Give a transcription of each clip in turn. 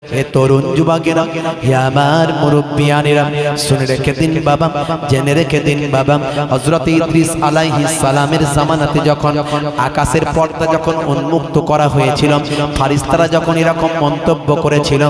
হে তরুণ যুবকেরা, হে আমার মুরব্বিয়ানেরা, শুনে রেখে দিন বাবা, জেনে রেখে দিন বাবা, হযরত ইদ্রিস আলাইহিস সালামের জামানাতে যখন আকাশের পর্দা যখন উন্মুক্ত করা হয়েছিল, ফারিস্তারা যখন এরকম মন্তব্য করেছিল,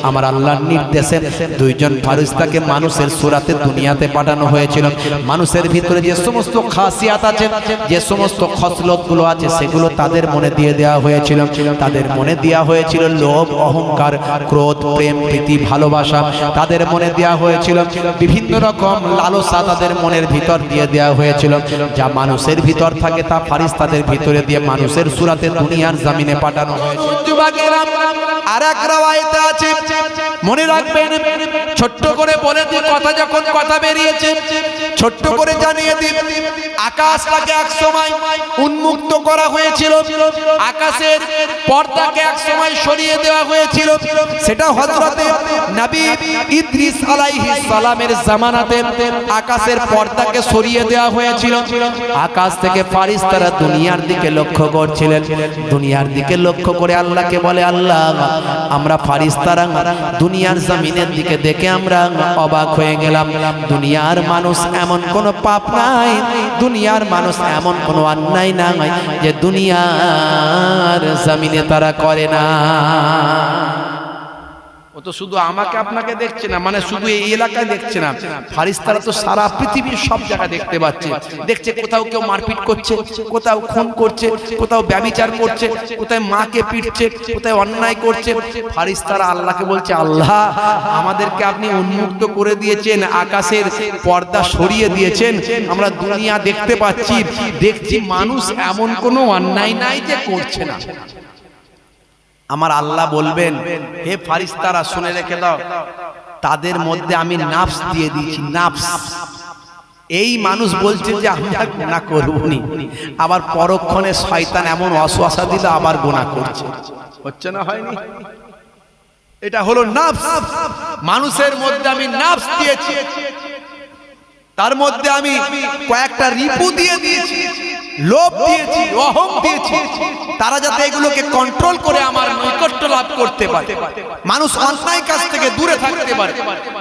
আমার আল্লাহর নির্দেশে দুইজন ফারিস্তাকে মানুষের সূরাতে দুনিয়াতে পাঠানো হয়েছিল। মানুষের ভিতরে যে সমস্ত খাসিয়াত আছে, যে সমস্ত খসলতগুলো আছে, সেগুলো তাদের মনে দিয়ে দেওয়া হয়েছিল। তাদের মনে দেওয়া হয়েছিল লোভ, অহংকার, ক্রোধ, প্রেম, প্রীতি, ভালোবাসা। তাদের মনে দেওয়া হয়েছিল বিভিন্ন রকম লালসা, তাদের মনের ভিতর দিয়ে দেওয়া হয়েছিল। যা মানুষের ভিতর থাকে তা ফারিস্তাদের ভিতরে দিয়ে মানুষের সূরাতে দুনিয়ার জমিনে পাঠানো হয়েছে। যুবকেরা, আরেক রাওয়ায়াতে আছে, মনে রাখবেন, ছোট্ট করে বলে দিই, কথা যখন কথা বেরিয়েছে ছোট্ট করে জানিয়ে দিই, আকাশটাকে এক সময় উন্মুক্ত করা হয়েছিল, আকাশের পর্দাকে এক সময় সরিয়ে দেওয়া হয়েছিল। সেটা হযরতে নবী ইদ্রিস আলাইহিস সালামের জামানাতে আকাশের পর্দাকে সরিয়ে দেওয়া হয়েছিল। আকাশ থেকে ফারিস্তারা দুনিয়ার দিকে লক্ষ্য করছিলেন। দুনিয়ার দিকে লক্ষ্য করে আল্লাহকে বলে, আল্লাহ, আমরা ফারিস্তারা দুনিয়ার জমিনের দিকে দেখে আমরা অবাক হয়ে গেলাম। দুনিয়ার মানুষ এমন কোনো পাপ নাই, দুনিয়ার মানুষ এমন কোনো অন্যায় নাই যে দুনিয়ার জমিনে তারা করে না। ও তো শুধু আমাকে আপনাকে দেখছে না, মানে শুধু এই এলাকায় দেখছে না, ফারিস্তারা তো সারা পৃথিবীর সব জায়গায় দেখতে পাচ্ছে। দেখছে কোথাও কেউ মারপিট করছে, কোথাও খুন করছে, কোথাও ব্যভিচার করছে, কোথায় মাকে পিটছে, কোথায় অন্যায় করছে। ফারিস্তারা আল্লাহকে বলছে, আল্লাহ, আমাদেরকে আপনি উন্মুক্ত করে দিয়েছেন, আকাশের পর্দা সরিয়ে দিয়েছেন, আমরা দুনিয়া দেখতে পাচ্ছি, দেখছি মানুষ এমন কোনো অন্যায় নাই যে করছে না। আমার আল্লাহ বলবেন, হে ফারিস্তারা, শুনে রেখে দাও, তাদের মধ্যে আমি নাফস দিয়ে দিয়েছি, নাফস। এই মানুষ বলছে যে আমরা গুনাহ করবনি, আবার পরক্ষণে শয়তান এমন ওয়াসওয়াসা দিল, আবার গুনাহ করছে। হচ্ছে না, হয়নি? এটা হলো নাফস। মানুষের মধ্যে আমি নাফস দিয়েছি, তার মধ্যে আমি কয়েকটা রিপু দিয়ে দিয়েছি, লোভ দিয়েছি, অহং দিয়েছি, তারা যাতে এগুলোকে কন্ট্রোল করে আমার নৈকট্য লাভ করতে পারে, মানুষ অন্যায় কাজ থেকে দূরে থাকতে পারে,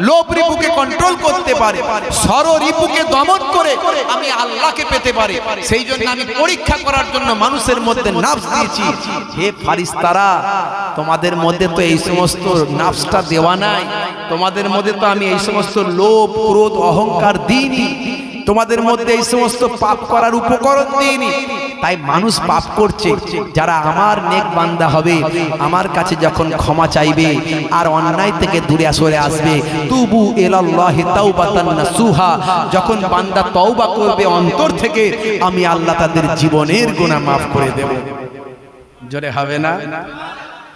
লোভ রিপুকে কন্ট্রোল করতে পারে, সর রিপুকে দমন করে আমি আল্লাহকে পেতে পারি। সেই জন্য আমি পরীক্ষা করার জন্য মানুষের মধ্যে নাফস দিয়েছি। হে ফারিস্তারা, তোমাদের মধ্যে তো এই সমস্ত নাফসটা দেওয়া নাই, তোমাদের মধ্যে তো আমি এই সমস্ত লোভ, ক্রোধ, অহংকার দিইনি, তোমাদের মধ্যে এই সমস্ত পাপ করার উপকরণ দিইনি। তাই মানুষ পাপ করছে, যারা আমার নেক বান্দা হবে, আমার কাছে যখন ক্ষমা চাইবে আর অন্যায় থেকে দূরে সরে আসবে, তুবু ইলাল্লাহি তাওবাতান নাসুহা, যখন বান্দা তওবা করবে অন্তর থেকে, আমি আল্লাহ তাদের জীবনের গুনাহ মাফ করে দেব। জোরে হবে না?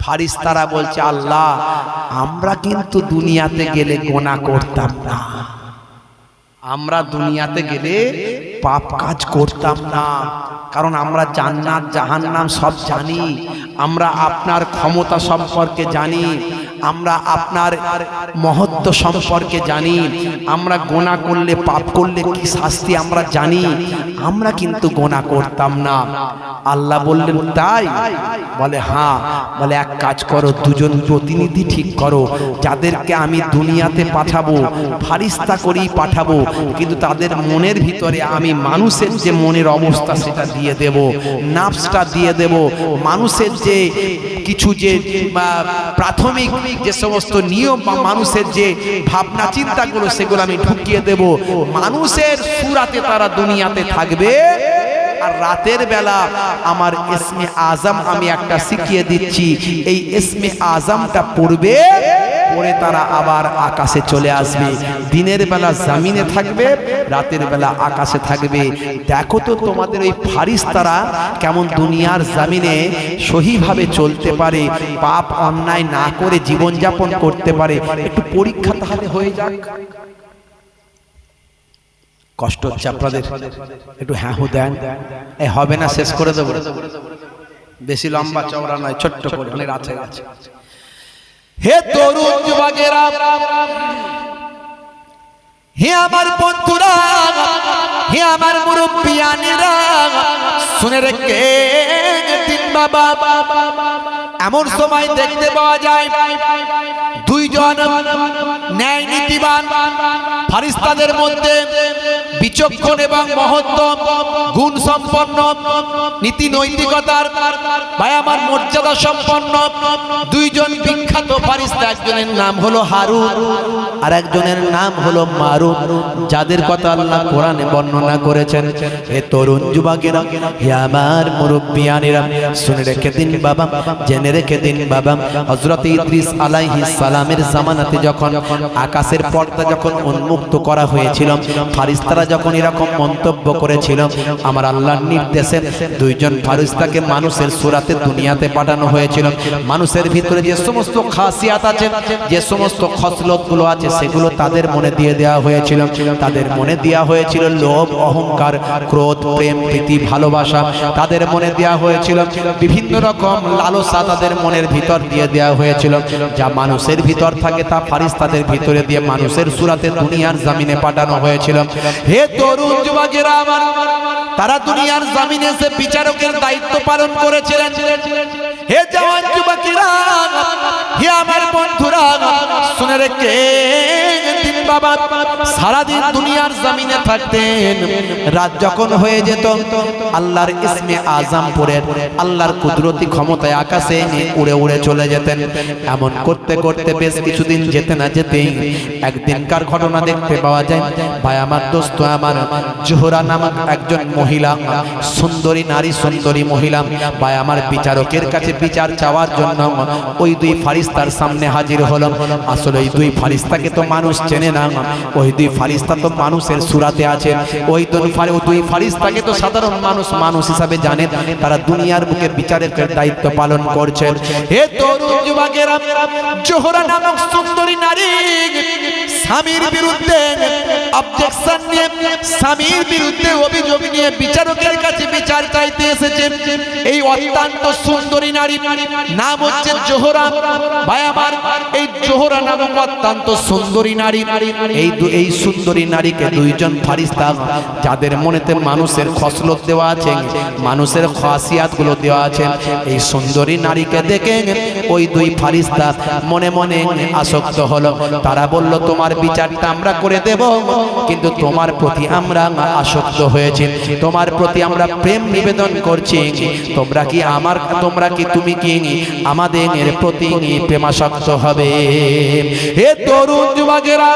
ফারিস্তারা বলছে, আল্লাহ, আমরা কিন্তু দুনিয়াতে গেলে গুনাহ করতাম না, আমরা দুনিয়াতে গেলে পাপ কাজ করতাম না, কারণ আমরা জান্নাত জাহান্নাম সব জানি, আমরা আপনার ক্ষমতা সম্পর্কে জানি, আমরা আপনার মহত্ব সম্পর্কে জানি, আমরা গুনাহ করলে, পাপ করলে কি শাস্তি আমরা জানি, আমরা কিন্তু গুনাহ করতাম না। আল্লাহ বললেন, তাই? বলে হ্যাঁ। বলে এক কাজ করো, দুজন প্রতিনিধি ঠিক করো, যাদেরকে আমি দুনিয়াতে পাঠাবো, ফারিস্তা করেই পাঠাবো, কিন্তু তাদের মনের ভিতরে আমি মানুষের যে মনের অবস্থা সেটা দিয়ে দেব, নাফসটা দিয়ে দেব, মানুষের যে কিছু যে প্রাথমিক যে সমস্ত নিয়ম বা মানুষের যে ভাবনা চিন্তাগুলো, সেগুলো আমি ঢুকিয়ে দেব। মানুষের সূরাতে তারা দুনিয়াতে থাকবে, আর রাতের বেলা আমার ইসমে আজম আমি একটা শিখিয়ে দিচ্ছি, এই ইসমে আজমটা পড়বে, পরে তারা আবার আকাশে চলে আসবে। দিনের বেলা জমিনে থাকবে, রাতের বেলা আকাশে থাকবে। দেখো তো তোমাদের ওই ফারিস্তারা কেমন দুনিয়ার জমিনে সহিভাবে চলতে পারে, পাপ অন্যায় না করে জীবনযাপন করতে পারে। একটু পরীক্ষা তাহলে হয়ে যাক। কষ্ট হচ্ছে আপনাদের? একটু হ্যাঁ হু দেন। এ হবে না, শেষ করে দেবো। বেশি লম্বা চওড়া নয়, ছোট্ট করে, অনেক আছে আছে। হে তরুণ যুবকেরা, হে আমার বন্ধুরা, হে আমার মুরব্বিয়ানেরা, শুনে রেখে দিন বাবা, এমন সময় দেখতে পাওয়া যায় দুইজন ন্যায় নীতিবান ফারিস্তাদের মধ্যে বিচক্ষণ এবং মহত্ব গুণ সম্পন্ন নীতি নৈতিকতার ভাই আমার মর্যাদা সম্পন্ন দুইজন বিখ্যাত ফারিস্তা, একজনের নাম হলো হারুন আর একজনের নাম হলো মারুন, যাদের কথা আল্লাহ কোরআনে বর্ণনা করেছেন। হে তরুণ যুবকেরা, হে আমার মুরব্বিয়ানেরা, শুনে রেখে দিন বাবা, জেনে রেখে দিন বাবা, হযরত ইদ্রিস আলাইহিস সালামের জামানাতে যখন আকাশের পর্দা যখন উন্মুক্ত করা হয়েছিল, ফারিস্তারা যখন এরকম মন্তব্য করেছিল, আমার আল্লাহর নির্দেশে দুইজন ফারিস্তাকে মানুষের সূরাতে দুনিয়াতে পাঠানো হয়েছিল। মানুষের ভিতরে যে সমস্ত খাসিয়াত আছে, যে সমস্ত খসলতগুলো আছে, সেগুলো তাদের মনে দিয়ে দেওয়া হয়েছিল। তাদের মনে দেওয়া হয়েছিল লোভ, অহংকার, ক্রোধ, প্রেম, প্রীতি, ভালোবাসা। তাদের মনে দেওয়া হয়েছিল বিভিন্ন রকম লালসা, তাদের মনের ভিতর দিয়ে দেওয়া হয়েছিল। যা মানুষের ভিতর থাকে তা ফারিস্তাদের ভিতরে দিয়ে মানুষের সূরাতে দুনিয়ার জমিনে পাঠানো হয়েছিল। হে তরুণ যুবকেরা আমার, তারা দুনিয়ার জমিনে এসে বিচারকের দায়িত্ব পালন করেছিলেন। হে জওয়ান যুবকেরা, হে আমার বন্ধুরা, শুনে রেখে দিন বাবা, সারাদিন দুনিয়ার জমিনে থাকতেন। রাত যখন হয়ে যেত, আল্লাহর ইসমে আজম পড়ে আল্লাহর কুদরতি ক্ষমতায় আকাশে উড়ে উড়ে চলে যেতেন। এমন করতে করতে বেশ কিছুদিন যেতে না যেতেই একদিনকার ঘটনা দেখতে পাওয়া যায়। ভাই আমার, দোস্ত আমার, জোহরা নামক একজন মহিলা, সুন্দরী নারী, সুন্দরী মহিলা, ভাই আমার, বিচারকের কাছে বিচার চাওয়ার জন্য ওই দুই ফারিস্তার সামনে হাজির হলো। আসলে ওই দুই ফারিস্তাকে তো মানুষ চেনে না, ওই দুই ফারিস্তা তো মানুষের সূরাতে আছে। ওই দুই ফারিস্তাকে তো সাধারণ মানুষ মানুষ হিসাবে জানে। তারা দুনিয়ার বুকে বিচারের দায়িত্ব পালন করছে। হে তরুণ যুবকেরা, জোহরা নামক সুন্দরী নারী স্বামীর বিরুদ্ধে অবজেকশন নিয়ে, স্বামীর বিরুদ্ধে অভিযোগ নিয়ে বিচারকের কাছে বিচার চাইতে এসেছে। এই অত্যন্ত সুন্দরী নারী নাম হচ্ছে জোহরা। ভাই আমার, এই জোহরা নামক অত্যন্ত সুন্দরী নারী, এই সুন্দরী নারীকে দুইজন ফারিস্তা, যাদের মনেতে মানুষের খসলত দেওয়া আছে, মানুষের খাসিয়াত গুলো দেওয়া আছে, এই সুন্দরী নারীকে দেখে ওই দুই ফারিস্তা মনে মনে আসক্ত হলো। তারা বলল, তোমার বিচারটা আমরা করে দেব, কিন্তু তোমার প্রতি আমরা আসক্ত হয়েছি, তোমার প্রতি আমরা প্রেম নিবেদন করছি। তুমি কি আমাদের প্রতি প্রেমাসক্ত হবে? হে তরুণ যুবকেরা,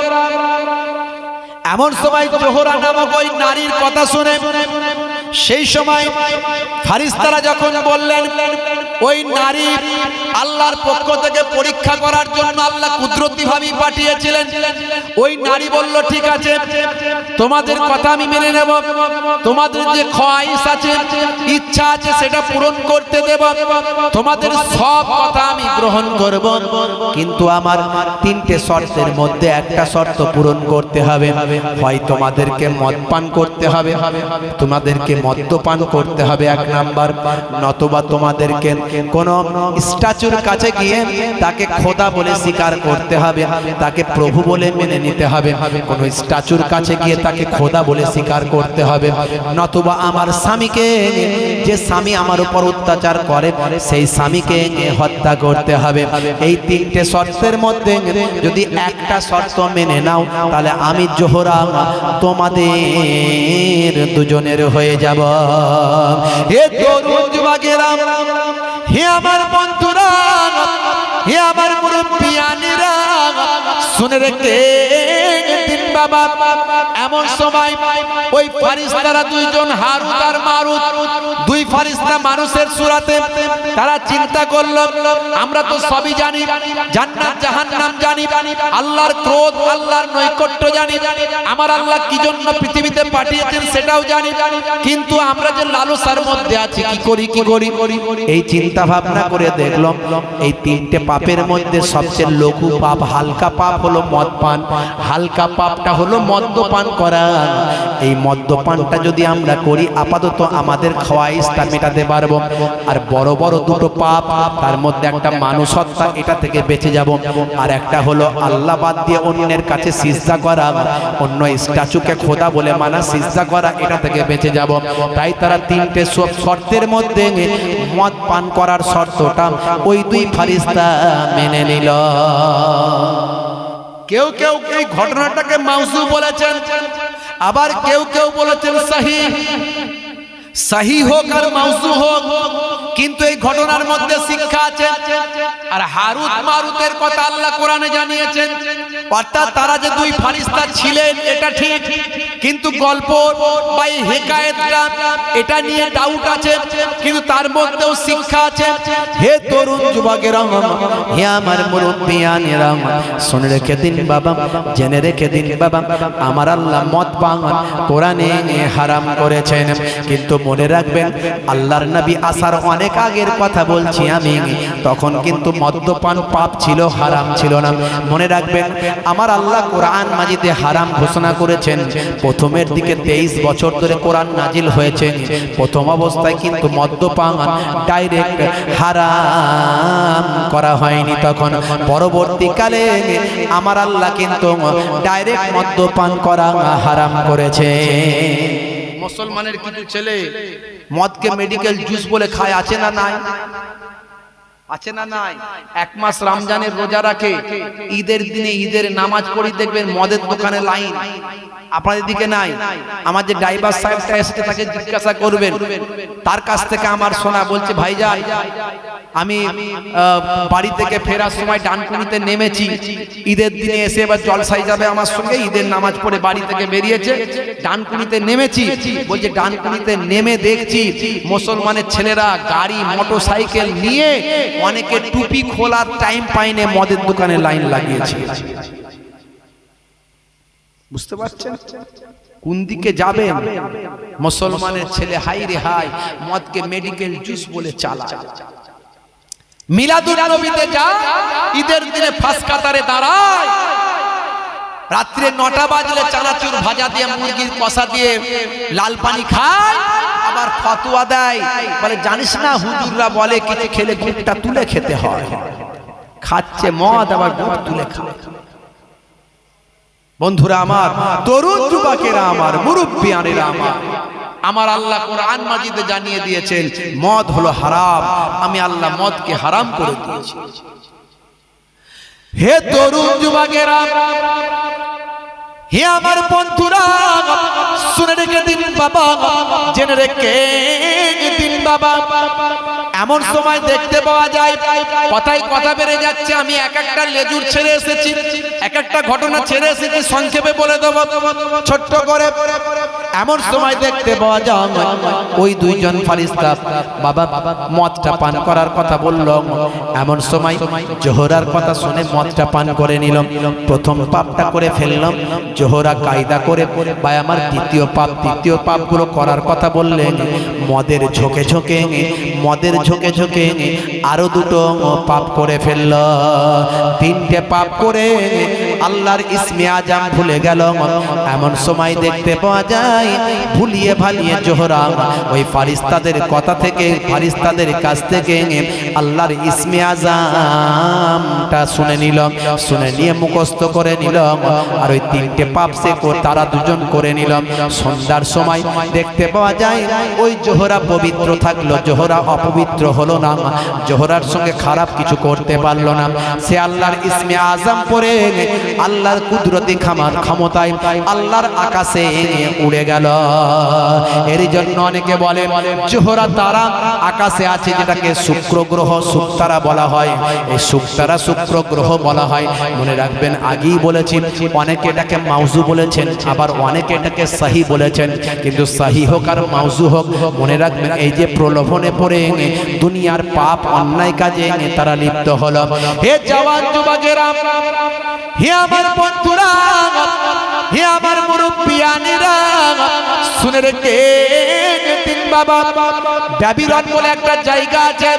এমন সময় জোহরা নামক ওই নারীর কথা শুনে সেই সময় ফারিস্তারা যখন বললেন, ওই নারী আল্লাহর পক্ষ থেকে পরীক্ষা করার জন্য আল্লাহ কুদরতি ভাবে পাঠিয়েছিলেন। ওই নারী বলল, ঠিক আছে, তোমাদের কথা আমি মেনে নেব, তোমাদের যে খোয়াইশ আছে, ইচ্ছা আছে, সেটা পূরণ করতে দেব, তোমাদের সব কথা আমি গ্রহণ করব, কিন্তু আমার তিনটে শর্তের মধ্যে একটা শর্ত পূরণ করতে হবে। হয় তোমাদেরকে মদ পান করতে হবে, তোমাদেরকে মদ্যপান করতে হবে এক নাম্বার, নতুবা তোমাদেরকে কোন স্ট্যাচুর কাছে গিয়ে তাকে খোদা বলে স্বীকার করতে হবে, তাকে প্রভু বলে মেনে নিতে হবে। কোন স্ট্যাচুর কাছে গিয়ে তাকে খোদা বলে স্বীকার করতে হবে, নতুবা আমার স্বামীকে, যে স্বামী আমার উপর অত্যাচার করে, সেই স্বামীকে হত্যা করতে হবে। এই তিনটে শর্তের মধ্যে যদি একটা শর্ত মেনে নাও, তাহলে আমি জোহরা তোমাদের দুজনের হয়ে যাব। হে তরুণ যুবকেরা, হে আমার বন্ধুরা, হে আমার মুরব্বিয়ানেরা, শুনে রেখে দিন বাবা, এমন সময় ওই ফারিস্তারা দুইজন, হারুত আর মারুত, দুই ফারিস্তা মানুষের সূরাতে, তারা চিন্তা করল, আমরা তো সবই জানি, জান্নাত জাহান্নাম জানি, আল্লাহর ক্রোধ, আল্লাহর নৈকট্য জানি, আমার আল্লাহ কি জন্য পৃথিবীতে পাঠিয়েছেন সেটাও জানি, কিন্তু আমরা যে লালসার মধ্যে আছি, কি করি। এই চিন্তা ভাবনা করে দেখলাম, এই তিনটে পাপের মধ্যে সবচেয়ে লঘু পাপ, হালকা পাপ হলো মদ পান, হালকা হালকা পাপটা হলো মদ্যপান করা। এই মদ্যপানটা যদি আমরা করি আপাতত আমাদের খওয়াইশটা মেটাতে পারবো, আর বড় বড় দুটো পাপ, তার মধ্যে একটা মানুষ হত্যা, এটা থেকে বেঁচে যাব। আর একটা হলো আল্লাহ বাদ দিয়ে অন্যের কাছে সিজদা করা, অন্য স্ট্যাচুকে খোদা বলে মানা, সিজদা করা, এটা থেকে বেঁচে যাব। তাই তারা তিনটে শর্তের মধ্যে মদ পান করার শর্তটা ওই দুই ফারিস্তা মেনে নিল। কেউ কেউ এই ঘটনাটাকে মাউজু বলেছেন, আবার কেউ কেউ বলেছেন সহিহ। সহিহ হোক আর মাউজু হোক, কিন্তু এই ঘটনার মধ্যে শিক্ষা আছে। আর হারুত মারুতের কথা আল্লাহ কোরআনে জানিয়েছেন, অর্থাৎ তারা যে দুই ফারিস্তা ছিলেন এটা ঠিক, কিন্তু গল্প বা এই হিকায়েতটা এটা নিয়ে ডাউট আছে, কিন্তু তার মধ্যেও শিক্ষা আছে। হে তরুণ যুবকেরা, হে আমার মুরব্বিয়ানেরা, শুনে রেখে দিন বাবা, জেনে রেখে দিন বাবা, আমার আল্লাহ মদ পান কোরআনে হারাম করেছেন। কিন্তু মনে রাখবেন, আল্লাহর নবী আসার অনেক আগের কথা বলছি আমি, তখন কিন্তু মদ্যপান পাপ ছিল, হারাম ছিল না। মনে রাখবেন, আমার আল্লাহ কোরআন মাজিদে হারাম ঘোষণা করেছেন। প্রথমের দিকে 23 বছর ধরে কোরআন নাজিল হয়েছে। প্রথম অবস্থায় কিন্তু মদ্যপান ডাইরেক্ট হারাম করা হয়নি, তখন পরবর্তীকালে আমার আল্লাহ কিন্তু ডাইরেক্ট মদ্যপান করা হারাম করেছে। মুসলমানের কিছু ছেলে মদকে মেডিকেল জুস বলে খায়, আছে না নাই? আছে না নাই? এক মাস রমজানের রোজা রাখে, ঈদের দিনে ঈদের নামাজ পড়ি দেখবেন মদের দোকানে লাইন। আপনাদের দিকে নাই? আমার যে ড্রাইভার সাহেবটা এসে তাকে জিজ্ঞাসা করবেন, তার কাছ থেকে আমার শোনা, বলছে ভাইজান আমি বাড়ি থেকে ফেরার সময় ডানকুনিতে নেমেছি, ঈদের দিনে এসে এবার জলসাই যাবে আমার সঙ্গে, ঈদের নামাজ পড়ে বাড়ি থেকে বেরিয়েছে, ডানকুনিতে নেমেছি। বলছে ডানকুনিতে নেমে দেখছি মুসলমানের ছেলেরা গাড়ি মোটর সাইকেল নিয়ে অনেকে টুপি খোলার টাইম পাইনে মদের দোকানে লাইন লাগিয়েছে। বুঝতে পারছেন কোন দিকে যাবেন? মুসলমানের ছেলে হাই রে হাই মদকে মেডিকেল জুস বলে চালায়। মিলাদুন নবীতে যায়, ঈদের দিনে ফাঁস কাতারে দাঁড়ায়, রাত্রে 9টা বাজলে চানাচুর ভাজা দিয়ে মুরগির কষা দিয়ে লাল পানি খায়, আবার ফতোয়া দেয়, বলে জানিস না হুজুররা বলে কিছু খেলে গুড়টা তুলে খেতে হয়। খাচ্ছে মদ, আবার গুড় তুলে খায়। বন্ধুরা আমার, তরুণ যুবকেরা আমার, মুরব্বিয়ানেরা আমার, আমার আল্লাহ কোরআন মাজিদে জানিয়ে দিয়েছেন মদ হলো হারাম। আমি আল্লাহ মদকে হারাম করে দিয়েছি। হে তরুণ যুবকেরা, হে আমার বন্ধুরা, শুনে রেখে দিন বাবা, জেনে রেখে দিন বাবা। এমন সময় দেখতে পাওয়া যায়, কথায় কথা বেড়ে যাচ্ছে, আমি এক একটা লেজুর ছেড়ে এসেছি, এক একটা ঘটনা ছেড়ে এসেছি, সংক্ষেপে বলে দেবো ছোট্ট করে। এমন সময় দেখতে পাওয়া যায় ওই দুইজন ফারিস্তা বাবা মদটা পান করার কথা বলল। এমন সময় জোহরার কথা শুনে মদটা পান করে নিলাম, প্রথম পাপটা করে ফেললাম। জোহরা কায়দা করে ভাই আমার দ্বিতীয় পাপগুলো করার কথা বললেন। মদের ঝোঁকে ঝোঁকে আরো দুটো পাপ করে ফেলল। 3টে পাপ করে আল্লাহর ইসমে আজম ভুলে গেল। এমন সময় দেখতে পাওয়া যায় ভুলিয়ে ভালিয়ে জোহরা ওই ফারিস্তাদের কথা থেকে, ফারিস্তাদের কাছ থেকে আল্লাহর ইসমে আজমটা শুনে নিল, শুনে নিয়ে মুখস্থ করে নিল। আর ওই 3টে পাপ সে তারা দুজন করে নিল। সন্ধ্যার সময় দেখতে পাওয়া যায় ওই জোহরা পবিত্র থাকলো, জোহরা অপবিত্র হলো না, জোহরার সঙ্গে খারাপ কিছু করতে পারলো না। সে আল্লাহর ইসমে আজম পড়ে আল্লাহর কুদরতি ক্ষমতায় আল্লাহর আকাশে উড়ে গেল। এর জন্য অনেকে বলে জোহরা তারা আকাশে আছে, যেটাকে শুক্র গ্রহ, শুক্তারা বলা হয়। এই শুক্তারা শুক্র গ্রহ বলা হয়। মনে রাখবেন, আগেই বলেছি অনেকে এটাকে মাউজু বলেছেন, আবার অনেকে এটাকে সহি বলেছেন। কিন্তু সহি হোক আর মাউজু হোক, মনে রাখবেন এই যে প্রলোভনে পড়ে দুনিয়ার পাপ অন্যায় কাজে তারা লিপ্ত হলো। হে জওয়ান যুবকেরা, হে আমার বন্ধুরা, হে আমার মুরব্বিয়ানেরা শুনে রেখে দিন বাবা, ব্যাবিলন বলে একটা জায়গা আছে,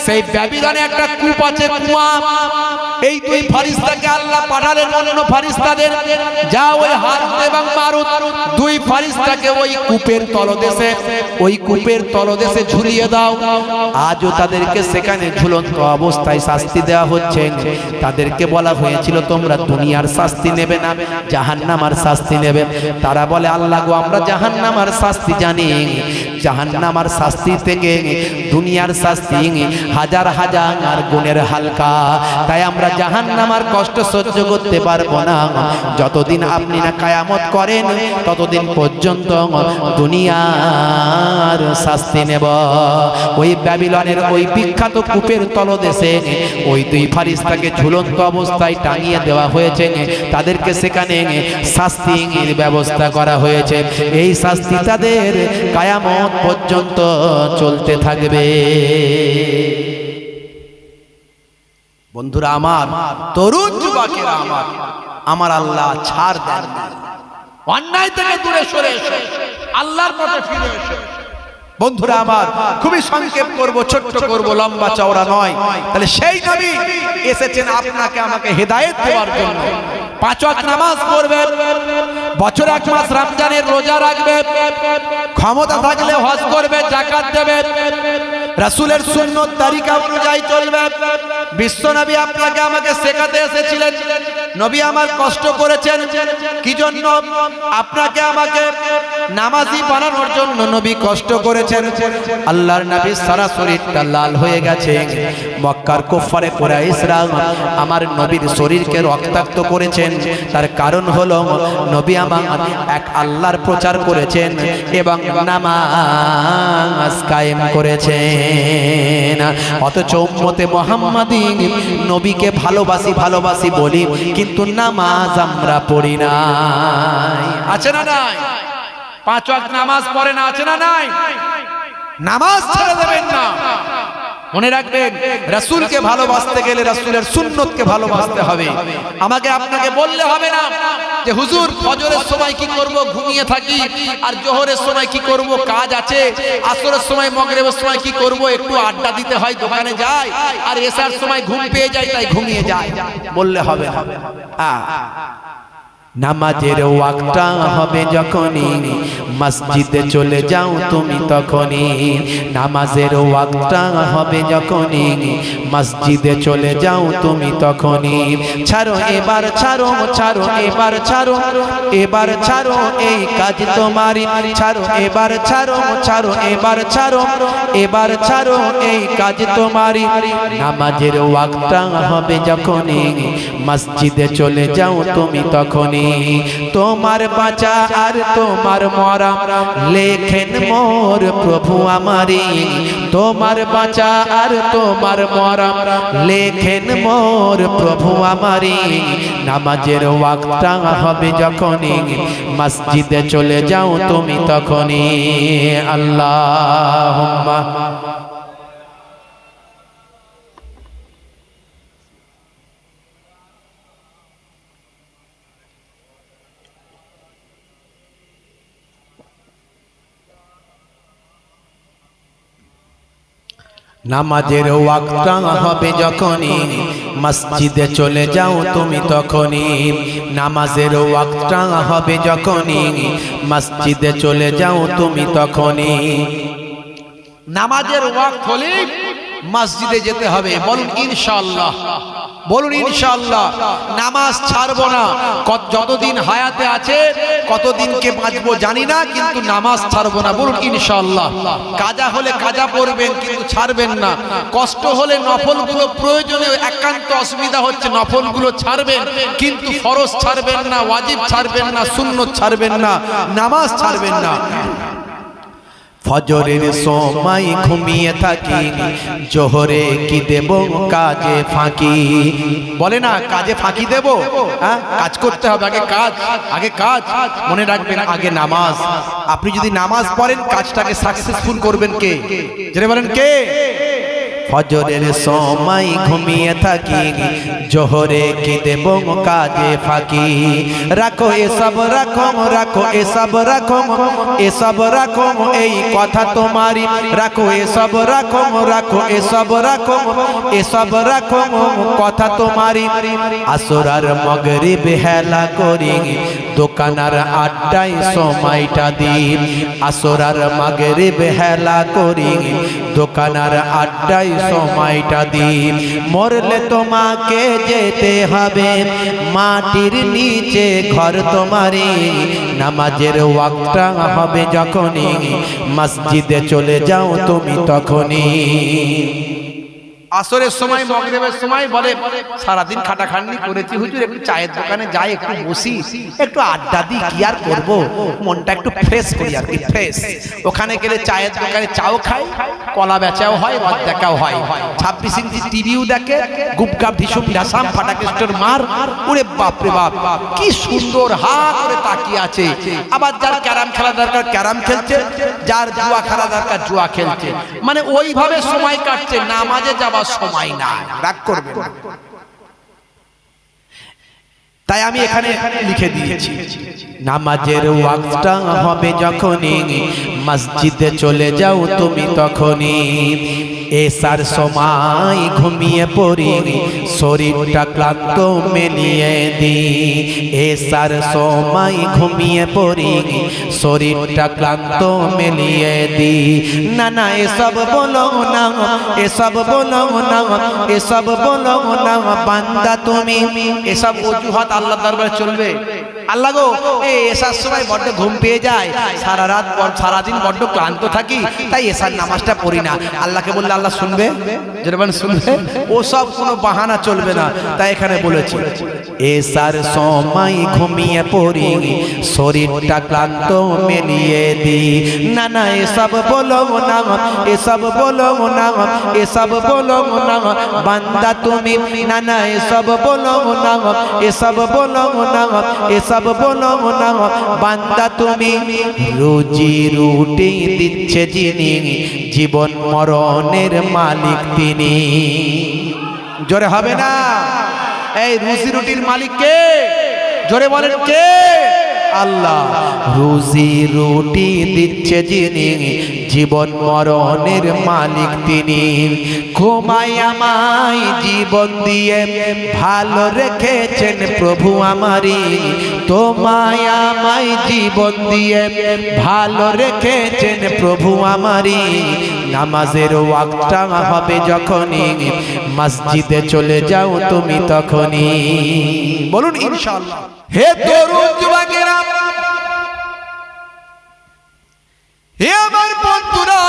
সেই ব্যাবিলনে একটা কূপ আছে, কুয়া। এই দুই ফারিস্তাকে আল্লাহ পাঠালেন অন্য ফারিস্তাদের, যা ওই হারুত এবং মারুত দুই ফারিস্তাকে ওই কূপের তলদেশে, ওই কূপের তলদেশে ঝুলিয়ে দাও। আজও তাদেরকে সেখানে ঝুলন্ত অবস্থায় শাস্তি দেওয়া হচ্ছে। তাদেরকে বলা হয়েছিল তোমরা দুনিয়ার শাস্তি নেবে না, জাহান্নামের শাস্তি নেবে। তারা বলে আল্লাহ গো, আমরা জাহান্নামের শাস্তি জানি, জাহান্নামের শাস্তি থেকে দুনিয়ার শাস্তি হাজার হাজার গুণের হালকা, তাই আমরা জাহান্নামের কষ্ট সহ্য করতে পারবো না। যতদিন আপনি না কিয়ামত করেন ততদিন পর্যন্ত দুনিয়ার শাস্তি নেব। ওই ব্যাবিলনের ওই বিখ্যাত কূপের তলদেশে ওই দুই ফারিস্তাকে ঝুলন্ত অবস্থায় টাঙিয়ে দেওয়া হয়েছে, তাদেরকে সেখানে শাস্তির ব্যবস্থা করা হয়েছে। এই শাস্তি তাদের কিয়ামত পর্যন্ত চলতে থাকবে। বন্ধুরা আমার, তরুণ যুবকেরা আমার, আমার আল্লাহ ছাড় দেন। অন্যায় থেকে দূরে সরে এসে আল্লাহর পথে ফিরে এসে। বন্ধুরা আমার, খুবই সংক্ষেপ করব, ছোট্ট করব, লম্বা চওড়া নয়। তাহলে সেই নবী এসেছেন আপনাকে আমাকে হেদায়েত দেওয়ার জন্য। 5 ওয়াক্ত নামাজ পড়বে, বছরে 1 মাস রমজানের রোজা রাখবে, ক্ষমতা থাকলে হজ করবে, যাকাত দেবে, রাসূলের সুন্নত তরিকা অনুযায়ী চলবে। বিশ্ব নবী আপনাকে আমাকে শেখাতে এসেছিলেন। নবী আমার কষ্ট করেছেন কি জন্য? আপনাকে আমাকে নামাজি বানানোর জন্য নবী কষ্ট করেছেন। আল্লাহর নবী সারা শরীরটা লাল হয়ে গেছে। মক্কার কুফারে কুরাইশরা আমার নবীর শরীরকে রক্তাক্ত করেছেন। তার কারণ হলো নবী আমার এক আল্লাহর প্রচার করেছেন এবং নামাজ কায়েম করেছেন। অথচ উম্মতে মুহাম্মাদি নবীকে ভালোবাসি ভালোবাসি বলি, কিন্তু নামাজ আমরা পড়ি না। আছে না নাই? 5 ওয়াক্ত নামাজ পড়ে না, আছে না নাই? নামাজ ছেড়ে দেবেন না। মনে রাখবেন, রাসূলকে ভালোবাসতে গেলে রাসূলের সুন্নতকে ভালোবাসতে হবে। আমাকে আপনাকে বললে হবে না যে হুজুর ফজরের সময় কি করব, ঘুমিয়ে থাকি, আর জোহরের সময় কি করব, কাজ আছে, আসরের সময় মাগরিবের সময় কি করব, একটু আড্ডা দিতে হয়, দোকানে যাই, আর এশার সময় ঘুম পেয়ে যায় তাই ঘুমিয়ে যায়, বললে হবে না। নামাজের ওয়াক্তটা হবে যখনই মসজিদে চলে যাও তুমি তখনই। নামাজের ওয়াক্তটা হবে যখনই মসজিদে চলে যাও তুমি তখনই। ছাড়ো এবার ছাড়ো, ছাড়ো এবার ছাড়ো, এবার ছাড়ো এই কাজ তোমারই। ছাড়ো এবার ছাড়ো, ছাড়ো এবার ছাড়ো, এবার ছাড়ো এই কাজ তোমারই। নামাজের ওয়াক্তটা হবে যখনই মসজিদে চলে যাও তুমি তখনই। তোমার বাঁচা আর তোমার মরা লেখেন মোর প্রভু আমারি। তোমার বাঁচা আর তোমার মরা লেখেন মোর প্রভু আমারি। নামাজের ওয়াক্তটা হবে যখনই মসজিদে চলে যাও তুমি তখনই। আল্লাহুম্মা নামাজের ওয়াক্তটা হবে যখনই মসজিদে চলে যাও তুমি তখনই। নামাজের ওয়াক্তটা হবে যখনই মসজিদে চলে যাও তুমি তখনই। নামাজের ওয়াক্ত হলে মসজিদে যেতে হবে। বলুন ইনশাআল্লাহ, বলুন ইনশাআল্লাহ। নামাজ ছাড়বো না। যতদিন হায়াতে আছে কতদিনকে বাঁচবো জানি না, কিন্তু নামাজ ছাড়বো না। বলুন ইনশাআল্লাহ। কাজা হলে কাজা পড়বেন, কিন্তু ছাড়বেন না। কষ্ট হলে নফলগুলো প্রয়োজনে একান্ত অসুবিধা হচ্ছে, নফলগুলো ছাড়বেন, কিন্তু ফরজ ছাড়বেন না, ওয়াজিব ছাড়বেন না, সুন্নত ছাড়বেন না, নামাজ ছাড়বেন না। ফজরের সময় ঘুমিয়ে থাকি, জোহরে কি দেব কাজে ফাঁকি। বলে না কাজে ফাঁকি দেব, হ্যাঁ কাজ করতে হবে, আগে কাজ, আগে কাজ। মনে রাখবেন আগে নামাজ। আপনি যদি নামাজ পড়েন কাজটাকে সাকসেসফুল করবেন কে? জেনে বলেন কে? ফজরের সময় ঘুমিয়ে থাকি, জোহরে কি দেব কাজে ফাঁকি। রাখো এসব রাখো, রাখো এসব রাখো, এসব রাখো এই কথা তোমারই। রাখো এসব রাখো, রাখো এসব রাখো, এসব রাখো কথা তোমারই। আসর আর মাগরিব হেলা করি, দোকানার আড্ডায় সময়টা দিই। আসর আর মাগরিব হেলা করি, দোকানার আড্ডায় সময়টা দিই। মরলে তোমাকে যেতে হবে মাটির নিচে ঘর তোমারই। নামাজের ওয়াক্তটা হবে যখনই, মসজিদে চলে যাও তুমি তখনই। আসরের সময় মাগরিবের সময় বলে সারাদিন খাটাখাটনি করেছি হুজুর, একটু চায়ের দোকানে যাই, একটু বসি, একটু আড্ডা দিই, কি আর করব, মনটা একটু ফ্রেশ করি আর কি, ফ্রেশ। ওখানে গেলে চায়ের দোকানে চাও খাই, কলা বেচাও হয়, মদ দেখাও হয়, 26 ইঞ্চি টিভিও দেখে, গুপগাপ ঢিসুম ঢাসাম ফাটাকেস্টোর মার। ওরে বাপ রে বাপ, কি সুন্দর হা করে তাকিয়ে আছে। আবার যার ক্যারাম খেলা দরকার ক্যারাম খেলছে, যার জুয়া খেলা দরকার জুয়া খেলছে। মানে ওইভাবে সময় কাটছে, নামাজে যাওয়া সময় না। রাগ করবে না, তাই আমি এখানে লিখে দিয়েছি নামাজের ওয়াক্তটা হবে যখনই, মসজিদে চলে যাও তুমি তখনই। এসার সময় ঘুমিয়ে পড়ি, শরীরটা ক্লান্ত মেলিয়ে দিই। এসার সময় ঘুমিয়ে পড়ি, শরীরটা ক্লান্ত মেলিয়ে দিই। না না এসব বলো না, এসব বলো না, এসব বলো না বান্দা তুমি। এসব অজুহাত আল্লাহ দরবারে চলবে? আল্লাহ গো, এই এসার সময় বড্ড ঘুম পেয়ে যায়, সারা রাত সারাদিন বড্ড ক্লান্ত থাকি, তাই এসার নামাজটা পড়ি না। আল্লাহকে বললে আল্লাহ শুনবে? যেরকম শুনবে, ও সব কোনো বাহানা চলবে না। তাই এখানে বলেছি এসার সময় ঘুমিয়ে পড়ি, শরীরটা ক্লান্ত মেলিয়ে দিই। না না এসব বলো না, এসব বলো না, এসব বলো না বান্দা তুমি। না না এসব বলো না, এসব বলো না, এসব বলো না বান্দা তুমি। রুজি রুটি দিচ্ছে যিনি, জীবন মরণের মালিক তিনি। জোরে হবে না? এই রুজি রুটির মালিক কে? জোরে বলেন কে? আল্লাহ। রুজি রুটি দিচ্ছে যিনি, জীবন মরণের মালিক তিনি। ঘুমাই আমায় জীবন দিয়ে ভালো রেখেছেন প্রভু আমারই। তোমায় আমায় জীবন দিয়ে ভালো রেখেছেন প্রভু আমারই। নামাজের ওয়াক্তটা হবে যখনই, মসজিদে চলে যাও তুমি তখনই। বলুন ইনশাআল্লাহ। হে তরুণ যুবকেরা, হে আমার বন্ধুরা,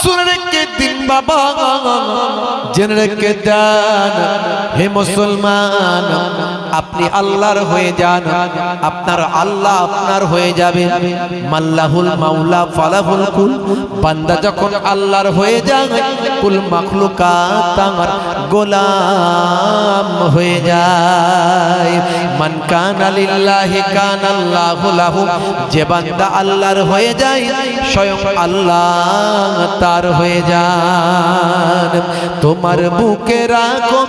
শুনে রেখে দিন বাবা, জেনে রেখে দেন হে মুসলমান, আপনি আল্লাহর হয়ে যান, আপনার আল্লাহ আপনার হয়ে যাবে। মাল্লাহুল মাওলা ফালাহুল কুল। বান্দা যখন আল্লাহর হয়ে যায়, কুল মাখলুকাত তার গোলাম হয়ে যায়। মান কানা লিল্লাহি কানা আল্লাহু লাহু। যে বান্দা আল্লাহর হয়ে যায়, স্বয়ং আল্লাহ তার হয়ে যান। তোমার বুকে রাখো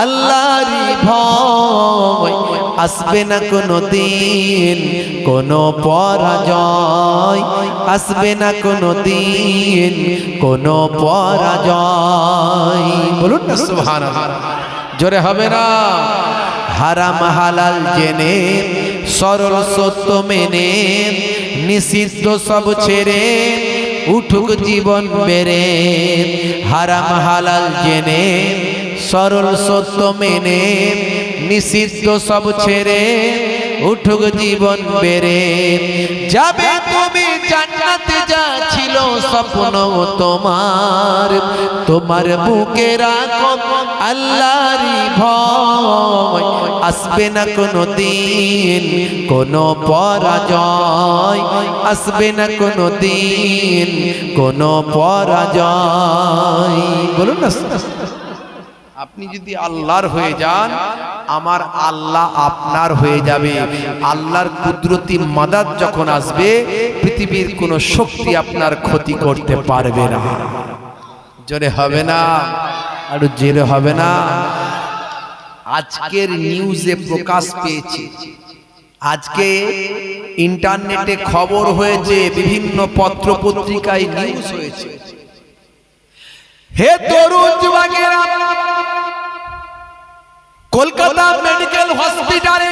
আল্লাহরই ভয়, আসবে না কোনো দিন কোনো পরাজয়, আসবে না কোনো দিন কোনো পরাজয়। বলুন না সুবহানাল্লাহ। জোরে হবে না? হারাম হালাল জেনে, সরল সত্য মেনে, নিষিদ্ধ সব ছেড়ে উঠুক জীবন বেড়ে। হারাম হালাল জেনে, সরল সত্য মেনে, নিষিদ্ধ সব ছেড়ে উঠুক জীবন বেড়ে। যাবে তুমি জান্নাতে, যা ছিল স্বপ্ন তোমার। তোমার বুকে রাখো আল্লাহরই ভয়, আসবে না কোনো দিন কোনো পরাজয়, আসবে না কোনো দিন কোনো পরাজয়। বলুন না। আপনি যদি আল্লাহর হয়ে যান, আমার আল্লাহ আপনার হয়ে যাবে। আল্লাহর কুদরতি মাদাদ যখন আসবে, পৃথিবীর কোনো শক্তি আপনার ক্ষতি করতে পারবে না। জোরে হবে না, আর জোরে হবে না। আজকের নিউজে প্রকাশ পেয়েছে, আজকে ইন্টারনেটে খবর হয়েছে, বিভিন্ন পত্র পত্রিকায় নিউজ হয়েছে। হে তরুণ যুবকেরা, কলকাতা মেডিকেল হসপিটালে